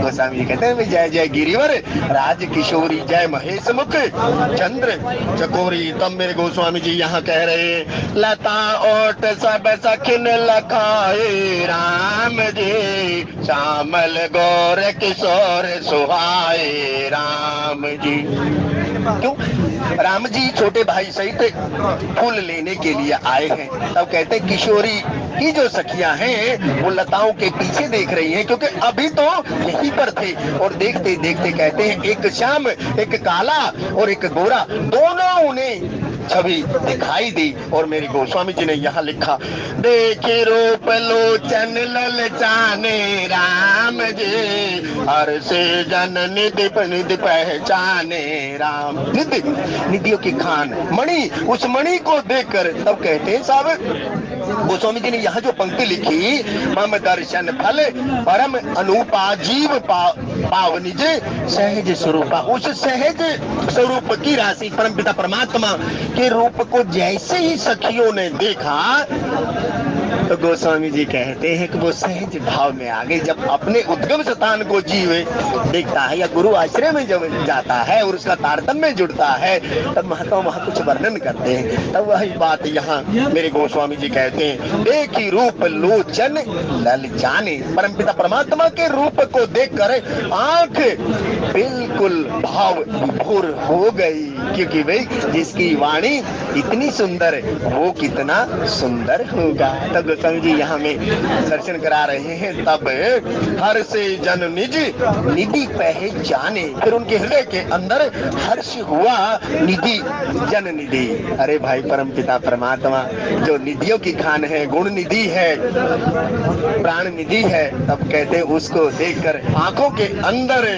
गोस्वामी जी कहते हैं जय जय गिरिवर राज किशोरी, जय महेश मुख चंद्र चकोरी। तब मेरे गोस्वामी जी यहाँ कह रहे हैं, लता ओट सब सखिन लखाए राम जी, श्यामल गौर किशोर सुहाए राम जी। क्यों? राम जी छोटे भाई सहित फूल लेने के लिए आए हैं। तब कहते किशोरी की जो सखियां हैं वो लताओं के पीछे देख रही हैं, क्योंकि अभी तो यहीं पर थे, और देखते देखते कहते हैं एक श्याम, एक काला और एक गोरा, दोनों उन्हें छवि दिखाई दी। और मेरे गोस्वामी जी ने यहाँ लिखा, देखी रूप लोचन ललचाने राम जी, हर से जन निधि निधि पहचाने राम। निधि निधियों की खान मणि, उस मणि को देखकर तब कहते हैं साहब गोस्वामी जी ने यहाँ जो पंक्ति लिखी, मम दर्शन फल परम अनुपा जीव पाव निज सहज स्वरूपा, उस सहज स्वरूप की राशि परमपिता परमात्मा के रूप को जैसे ही सखियों ने देखा, तो गोस्वामी जी कहते हैं कि वो सहज भाव में आ गए। जब अपने उद्गम स्थान को जीव देखता है या गुरु आश्रय में जब जाता है और उसका तारतम्य जुड़ता है, तब महात्मा वहां कुछ वर्णन करते हैं। तब वही बात यहाँ मेरे गोस्वामी जी कहते हैं, देखी रूप लोचन ललचाने, परमपिता परमात्मा के रूप को देखकर आंख बिल्कुल भाव विभोर हो गई, क्योंकि भाई जिसकी वाणी इतनी सुंदर वो कितना सुंदर होगा। तब गोस्वामी जी यहाँ में दर्शन करा रहे हैं। तब हर से जन निज निधि पहचाने, फिर उनके हृदय के अंदर हर्ष हुआ, निधि जन निधि। अरे भाई परमपिता परमात्मा जो निधियों की खान है, गुण निधि है, प्राण निधि है, तब कहते उसको देखकर आंखों के अंदर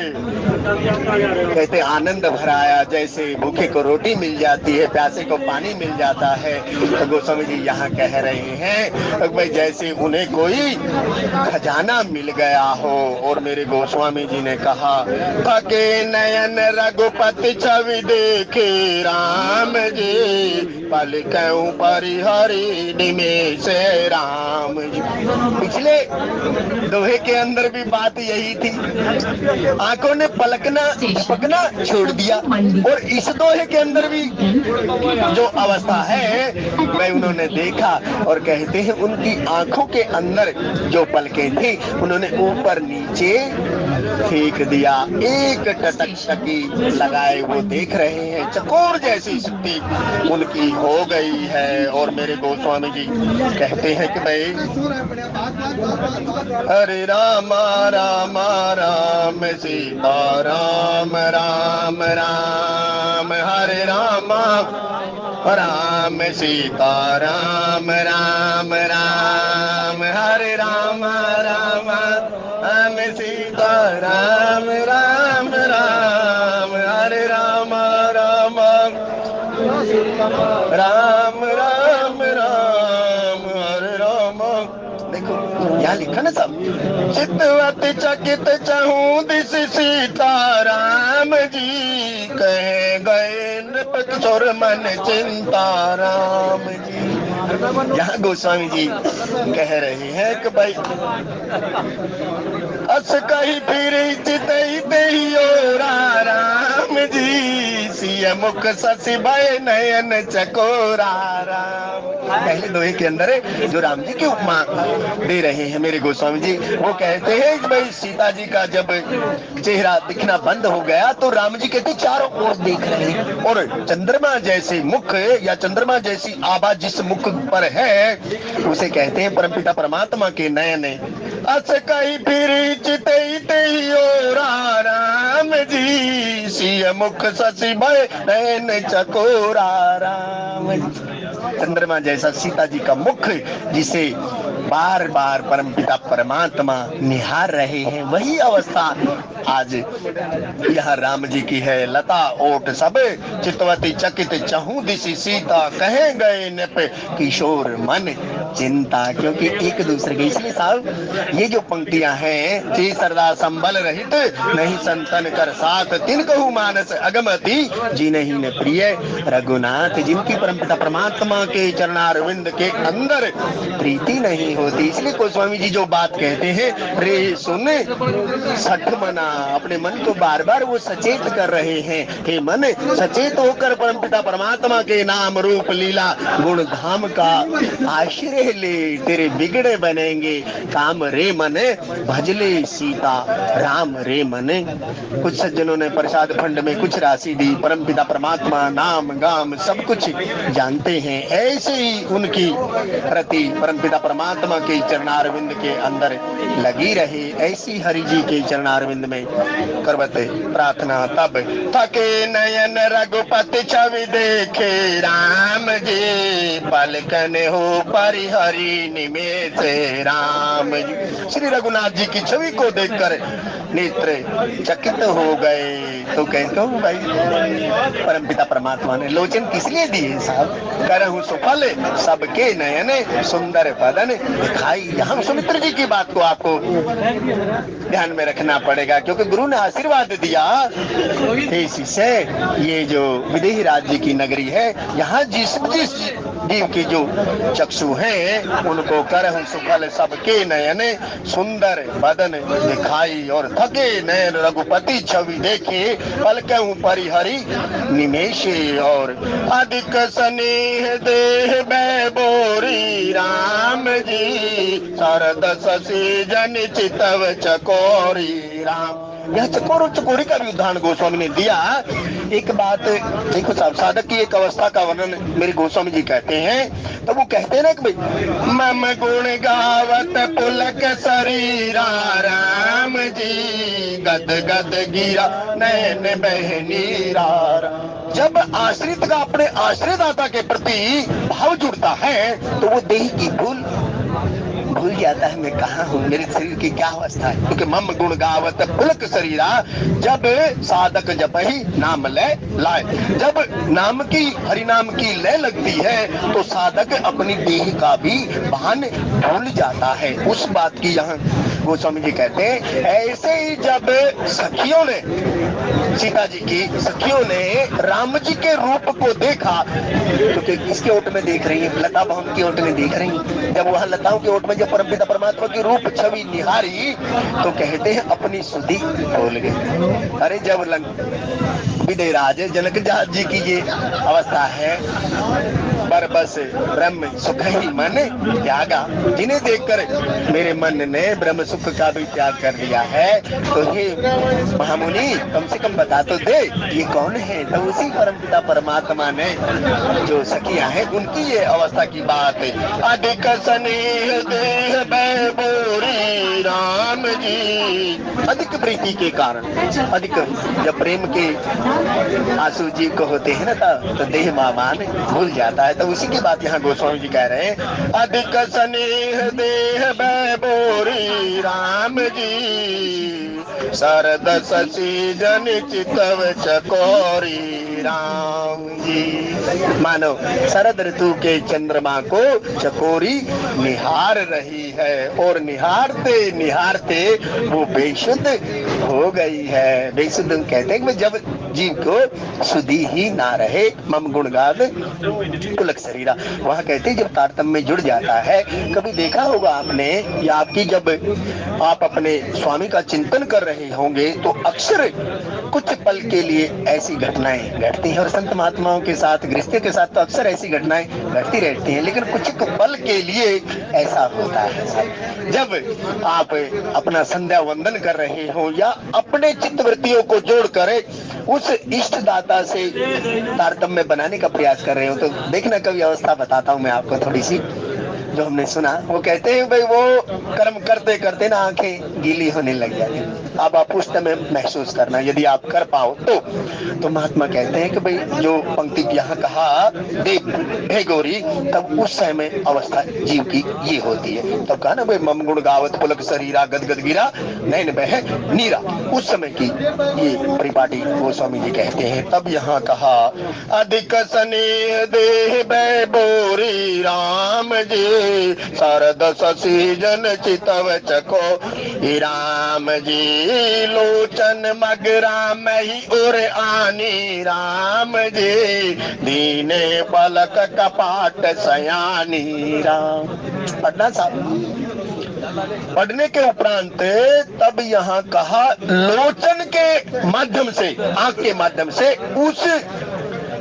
कहते आनंद भराया, जैसे भूखे को रोटी मिल जाती है, प्यासे को पानी मिल जाता है। तो गोस्वामी जी यहाँ कह रहे हैं तो भाई जैसे उन्हें कोई खजाना मिल गया हो। और मेरे गोस्वामी जी ने कहा, थके नयन रघुपति छवि देखे राम जी, पल क्यों परिहरी निमेष राम जी। पिछले दोहे के अंदर भी बात यही थी, आंखों ने पलकना छोड़ दिया, और इस दोहे के अंदर भी जो अवस्था है वह उन्होंने देखा। और कहते हैं उनकी आंखों के अंदर जो पलकें थी उन्होंने ऊपर नीचे फेंक दिया। एक टकटकी लगाए वो देख रहे हैं, चकोर जैसी स्थिति उनकी हो गई है। और मेरे गोस्वामी जी कहते हैं कि भाई हरे राम राम राम सीता राम राम राम, हरे राम राम सीता राम राम राम, हरे राम राम राम सीता राम राम राम, हरे राम राम राम राम राम, हरे राम। देखो यहाँ लिखा ना सब, चितवत चकित चहूं दिस सीता राम जी, कहे गए नृप किशोर मन चिंता राम जी। यहाँ गोस्वामी जी कह रहे हैं कि भाई अस कही फिर चितई दही राम जी, सिय मुख ससी भय नयन चकोरा राम। पहले दोहे के अंदर जो राम जी की उपमा दे रहे हैं मेरे गोस्वामी जी, वो कहते हैं कि भाई सीता जी का जब चेहरा दिखना बंद हो गया तो राम जी कहते चारों ओर देख रहे हैं, और चंद्रमा जैसे मुख या चंद्रमा जैसी आभा जिस मुख पर है उसे कहते हैं परमपिता परमात्मा के नयन। अस कही फिर चितई तेई ओरा राम जी, सिय मुख ससी भय नयन चकोरा राम। चंद्रमा जैसा सीता जी का मुख जिसे बार बार परमपिता परमात्मा निहार रहे हैं, वही अवस्था आज यह राम जी की है। लता ओट सब चितवती चकित चहूं दिसी सीता, कहे गए नृप किशोर मन चिंता। क्योंकि एक दूसरे के, इसलिए साहब ये जो पंक्तियां हैं, जी सरदा संबल रहित नहीं संतन कर साथ, तिन कहू मानस अगमति जी नहीं न प्रिय रघुनाथ। जिनकी परमपिता परमात्मा के चरणारविंद के अंदर प्रीति नहीं होती, इसलिए गोस्वामी जी जो बात कहते हैं, रे सुन सठ मना, अपने मन को बार बार वो सचेत कर रहे हैं। हे मन, सचेत होकर परमपिता परमात्मा के नाम रूप लीला गुण धाम का आश्रय ले, तेरे बिगड़े बनेंगे काम रे मन, भजले सीता राम रे मन। कुछ सज्जनों ने प्रसाद फंड में कुछ राशि दी, परमपिता परमात्मा नाम गाम सब कुछ जानते हैं, ऐसे ही उनकी प्रति परमपिता परमात्मा के चरणारविंद के अंदर लगी रहे, ऐसी हरि जी के चरणारविंद में करवते प्रार्थना। तब थके नयन रघुपति छवि देखे राम जी, पलकन हो परिहरि निमेष राम जी। श्री रघुनाथ जी की छवि को देखकर नेत्र चकित हो गए। तो कहते हो भाई परमपिता परमात्मा ने लोचन किस लिए दिए साहब, करहु सुफल सबके नयन सुंदर बदन दिखाई। यहाँ सुमित्र जी की बात को आपको ध्यान में रखना पड़ेगा, क्योंकि गुरु ने आशीर्वाद दिया, हे शिष्य ये जो विदेही राज्य की नगरी है, यहाँ जिस जीव के जो चक्षु हैं उनको करहु सुफल सबके नयन सुंदर बदन दिखाई, और थके नयन रघुपति छवि देखे पलकहु परिहरि निमेष, और अधिक स्नेह देह बोरी राम जी, शरद शशि जन चितव चकोरी राम। यह चकोर और चकोरी का भी उदाहरण गोस्वामी ने दिया। एक बात देखो साहब, साधक की एक अवस्था का वर्णन मेरे गोस्वामी जी कहते हैं, तो वो कहते हैं ना कि भाई मम गुण गावत पुलक शरीरा राम जी, गद गद गिरा नैन बहनीरा। जब आश्रित का अपने आश्रयदाता के प्रति भाव जुड़ता है तो वो देह की भूल जाता है, मैं कहाँ हूँ, मेरे शरीर की क्या अवस्था है। क्योंकि मम गुण गावत पुलक शरीरा, जब साधक जब ही नाम ले लाए, जब नाम की हरि नाम की लय लगती है तो साधक अपनी देह का भी भान भूल जाता है। उस बात की यहाँ गोस्वामी जी कहते हैं, ऐसे ही जब सखियों ने सीता जी की सखियों ने राम जी के रूप को देखा, क्योंकि इसके ओट में देख रही है, लता बहन की ओट में देख रही, जब वहां लताओं के ओट में जब परमपिता परमात्मा की रूप छवि निहारी तो कहते हैं अपनी सुधि बोल गए। अरे जब विदेराज जनक जी की ये अवस्था है, पर बस ब्रह्म सुख ही मन त्यागा। जिन्हें देखकर मेरे मन ने ब्रह्म सुख का भी त्याग कर दिया है। तो हे महामुनि कम से कम बता तो दे ये कौन है। तो उसी परमपिता परमात्मा ने जो सखियां हैं उनकी ये अवस्था की बात है। अधिक स्नेह देह बैबोरी राम जी, अधिक प्रीति के कारण, अधिक जब प्रेम के आंसू जीव को होते हैं ना तो देह मान भूल जाता है। तो उसी की बात यहाँ गोस्वामी जी कह रहे हैं। अधिक स्नेह देह बैबोरी राम जी, शरद शशि जन चितव चकोरी राम जी। मानो शरद ऋतु के चंद्रमा को चकोरी निहार रही है और निहारते निहारते वो बेशुद्ध हो गई है। बेशुद्ध कहते हैं कि जब जीव को सुधि ही ना रहे, मम गुणगाद पुलक शरीरा। वहाँ कहते हैं जब तारतम्य में जुड़ जाता है। कभी देखा होगा आपने या आपकी जब आप अपने स्वामी का चिंतन कर रहे होंगे तो अक्सर कुछ पल के लिए ऐसी घटनाएं घटती हैं। और संत महात्माओं के साथ, गृहस्थियों के साथ तो अक्सर ऐसी घटनाएं घटती रहती हैं, लेकिन कुछ पल के लिए ऐसा होता है जब आप अपना संध्या वंदन कर रहे हो या अपने चित्तवृत्तियों को जोड़कर उस इष्ट दाता से तारतम्य बनाने का प्रयास कर रहे हो। तो देखना कभी अवस्था बताता हूँ मैं आपको थोड़ी सी जो हमने सुना। वो कहते हैं भाई वो कर्म करते करते ना आंखें गीली होने लग जाती। अब आप उस समय महसूस करना यदि आप कर पाओ तो महात्मा कहते हैं कि भाई जो पंक्ति यहाँ कहा देव हे गौरी, तब उस समय अवस्था जीव की ये होती है। तब कहा ना भाई मम गुण गावत पुलक शरीरा गदगद गिरा नैन बह नीरा, उस समय की ये परिपाटी वो स्वामी जी कहते हैं। तब यहाँ कहा अधिक स्नेह देह बैबोरी राम जी, शरद शशि जन चितव चको राम जी, लोचन मग राम ही उर आनी राम जी, दीने पलक कपाट सयानी राम। पढ़ना साहब। पढ़ने के उपरांत तब यहाँ कहा लोचन के माध्यम से, आंख के माध्यम से उस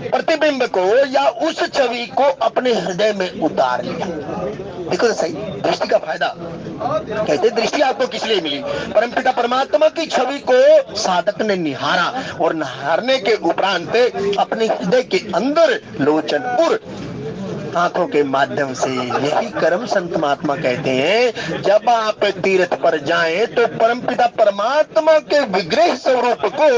प्रतिबिंब को या उस छवि को अपने हृदय में उतार लिया। देखो तो सही, दृष्टि का फायदा। कहते दृष्टि आपको किस लिए मिली? परमपिता परमात्मा की छवि को साधक ने निहारा और निहारने के उपरांत अपने हृदय के अंदर लोचन और आंखों के माध्यम से, यही कर्म संत महात्मा कहते हैं। जब आप तीर्थ पर जाएं तो परमपिता परमात्मा के विग्रह स्वरूप को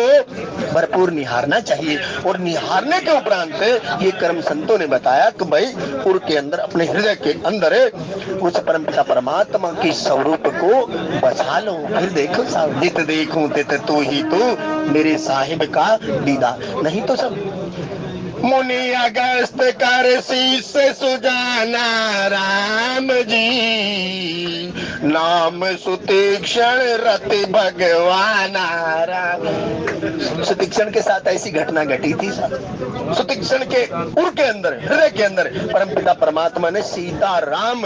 भरपूर निहारना चाहिए। और निहारने के उपरांत ये कर्म संतों ने बताया कि भाई पुर के अंदर, अपने हृदय के अंदर उस परमपिता परमात्मा की स्वरूप को बसा लो। फिर देखो साहब, जित देखूं तित तू ही तू मेरे साहिब का दीदार। नहीं तो सब मुनि अगस्त कर शीस सुजाना राम जी, नाम सुतीक्षण रति भगवाना राम। सुतीक्षण के साथ ऐसी घटना घटी थी। सुतीक्षण के उर के अंदर, हृदय के अंदर परमपिता परमात्मा ने सीता राम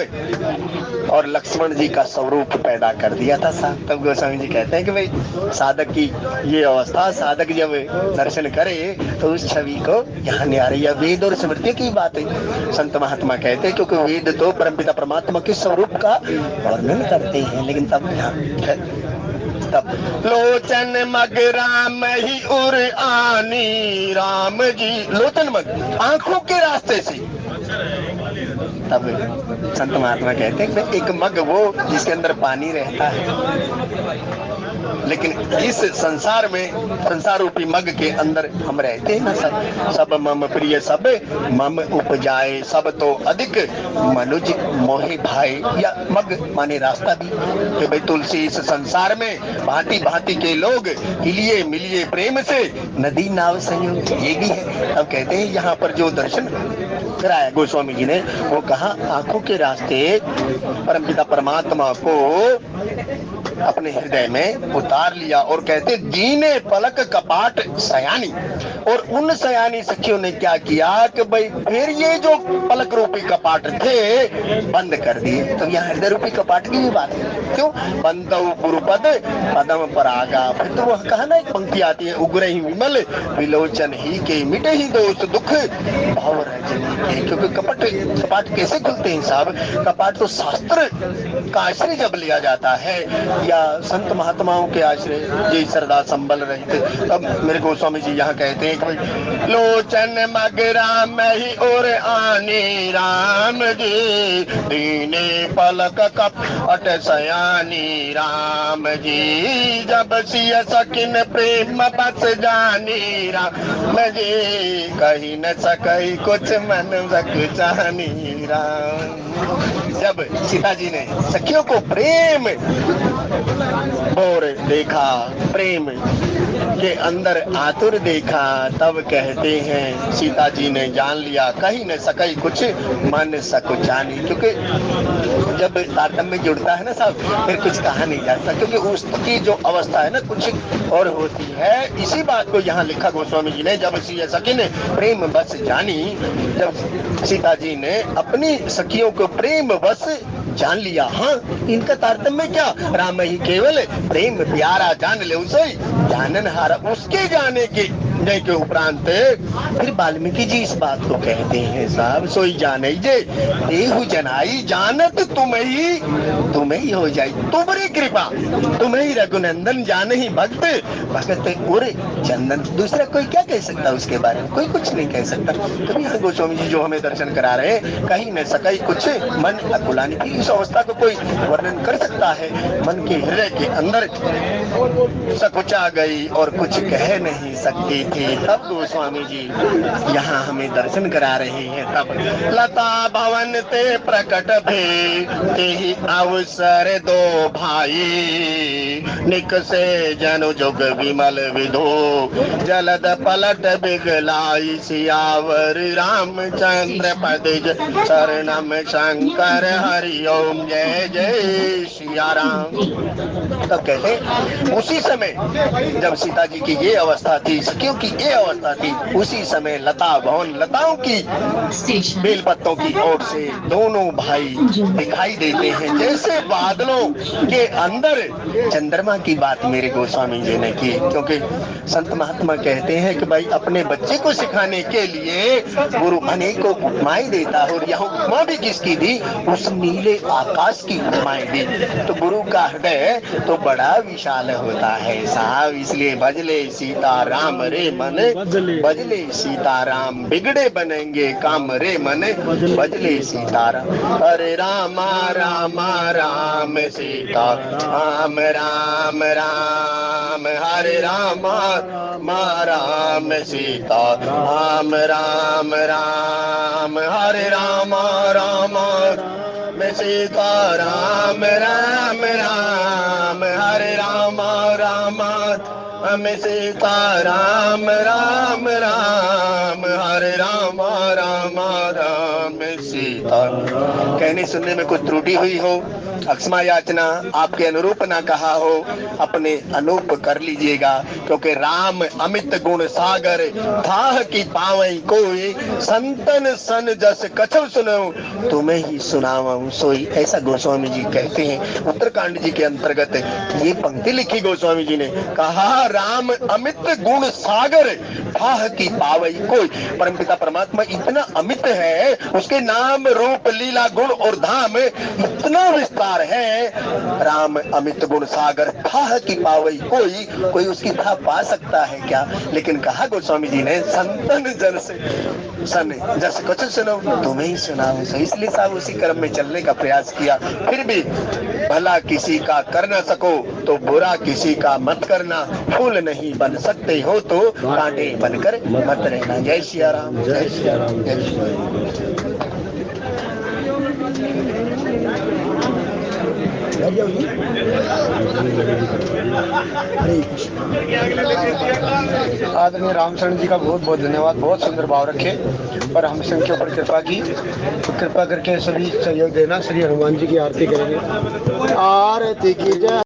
और लक्ष्मण जी का स्वरूप पैदा कर दिया था साहब। तब गोस्वामी जी कहते हैं कि भाई साधक की ये अवस्था, साधक जब दर्शन करे तो उस छवि को यहाँ निहारे। या वेद और स्मृति की बात है संत महात्मा कहते हैं, क्योंकि वेद तो परमपिता परमात्मा के स्वरूप का वर्णन करते हैं। लेकिन तब तब लोचन मग राम ही उर आनी राम जी, लोचन मग आंखों के रास्ते से। तब संत महात्मा कहते हैं कि एक मग वो जिसके अंदर पानी रहता है, लेकिन इस संसार में, संसार रूपी मग के अंदर हम रहते हैं ना सब। सब मम प्रिय सब मम उपजाए, सब तो अधिक मनुज मोहे भाई। या मग माने रास्ता भी कि भाई तुलसी इस संसार में भांति भांति के लोग हिलिए मिलिए प्रेम से, नदी नाव संयोग ये भी है। अब कहते हैं यहाँ पर जो दर्शन कराया गोस्वामी जी ने, वो कहा आंखों के रास्ते परमपिता परमात्मा को अपने हृदय में उतार लिया और कहते दीने पलक कपाट सयानी। और उन सयानी सखियों ने क्या किया कि भाई फिर ये जो पलक रूपी कपाट थे बंद कर दिए। तो यहाँ हृदय रूपी कपाट की भी बात है। क्यों? बंदव गुरुपद पदम परागा। फिर तो वह कहा ना एक पंक्ति आती है, उग्र ही विमल विलोचन ही के मिटे ही दोष दुख भाव रजनी के। क्योंकि कपाट कैसे खुलते हैं साहब? कपाट तो शास्त्र का आश्रय जब लिया जाता है या संत महात्माओं के आश्रय, जी सरदा संबल रहित। अब मेरे गोस्वामी जी यहाँ कहते हैं कि लोचन मगरा में ही और आनी राम जी दीने पलक कपट सयानी राम जी जब सिय सकिन प्रेम बस जानी राम जी कहीं न सकई कुछ मन रख जानी राम। जब सीता जी ने सखियों को प्रेम और देखा, प्रेम के अंदर आतुर देखा, तब कहते हैं सीता जी ने जान लिया कहीं न सकई कुछ मन सकुचानी। क्योंकि जब तारतम्य जुड़ता है ना साहब, फिर कुछ कहा नहीं जाता, क्योंकि उसकी जो अवस्था है ना कुछ और होती है। इसी बात को यहाँ लिखा गोस्वामी जी ने, जब सिय सखी ने प्रेम बस जानी, जब सीता जी ने अपनी सखियों को प्रेम बस जान लिया। हाँ, इनका तारतम्य क्या? राम ही केवल प्रेम प्यारा जान ले उसे जानन हारा। उसके जाने के उपरांत फिर वाल्मीकि जी इस बात को कहते हैं साहब, सोई जाने जे देहु जनाई जानत तुम्हें ही हो जाई। तुम्हारी कृपा तुम्हें ही रघुनंदन जान ही भक्त भगत उर चंदन। दूसरा कोई क्या कह सकता उसके बारे में? कोई कुछ नहीं कह सकता। तो यहाँ गोस्वामी जी जो हमें दर्शन करा रहे हैं, कहीं न सकई कुछ मन अकुलानी थी। इस अवस्था को कोई वर्णन कर सकता है? मन के हृदय के अंदर सकुचा गई और कुछ कह नहीं सकती थी। तब गोस्वामी जी यहाँ हमें दर्शन करा रहे हैं। तब लता भवन ते प्रकट भे ते ही अवसर दो भाई निक से जनु जुग विमल विधो जलद पलट बिगलाई सियावर रामचंद्र पद शरणम शंकर हरि ओम जय जय सिया राम। तब कहते उसी समय जब सीता जी की ये अवस्था थी, सखियों की ये अवस्था थी, उसी समय लता भवन लताओं की बेल पत्तों की ओर से दोनों भाई दिखाई देते हैं, जैसे बादलों के अंदर चंद्रमा की बात मेरे गोस्वामी जी ने की। क्योंकि संत महात्मा कहते हैं कि भाई अपने बच्चे को सिखाने के लिए गुरु अनेकों उपमाएं देता है, और यहाँ उपमा भी किसकी दी? उस नीले आकाश की उपमाएं दी। तो गुरु का हृदय तो बड़ा विशाल होता है साहब। इसलिए भजले सीता राम रे मन भजले सीता राम बिगड़े बनेंगे काम रे मन भजले सीता राम। हरे रामा रामा राम सीता राम राम राम हरे रामा राम सीता राम राम राम हरे रामा राम सीता राम राम राम हरे रामा राम सीता राम राम राम हरे रामा राम राम सीता। कहने सुनने में कुछ त्रुटि हुई हो, अक्षमा याचना, आपके अनुरूप ना कहा हो, अपने अनूप कर लीजिएगा। क्योंकि राम अमित गुण सागर थाह की पावई कोई संतन सन जस कछव सुनो तुम्हें ही सुनाऊं सोई। ऐसा गोस्वामी जी कहते हैं। उत्तरकांड जी के अंतर्गत ये पंक्ति लिखी गोस्वामी जी ने, कहा राम अमित गुण सागर थाह की पावई कोई। परमपिता परमात्मा इतना अमित है, उसके नाम रूप लीला गुण और धाम इतना विस्तार है। राम अमित गुण सागर थाह की पावई कोई उसकी था पा सकता है क्या? लेकिन कहा गोस्वामी जी ने संतन जन से सन जस कुछ सुनो तुम्हें ही सुनाऊं। इसलिए साहब उसी क्रम में चलने का प्रयास किया। फिर भी भला किसी का कर न सको तो बुरा किसी का मत करना, फूल नहीं बन सकते हो तो कांटे बनकर मत रहना। जय सिया राम, जय सिया राम, जय सिया राम। आदरणीय रामचरण जी का बहुत बहुत धन्यवाद। बहुत सुंदर भाव रखे और हम संख्या पर कृपा की, तो कृपा करके सभी सहयोग देना। श्री हनुमान जी की आरती करेंगे। आरती की जय।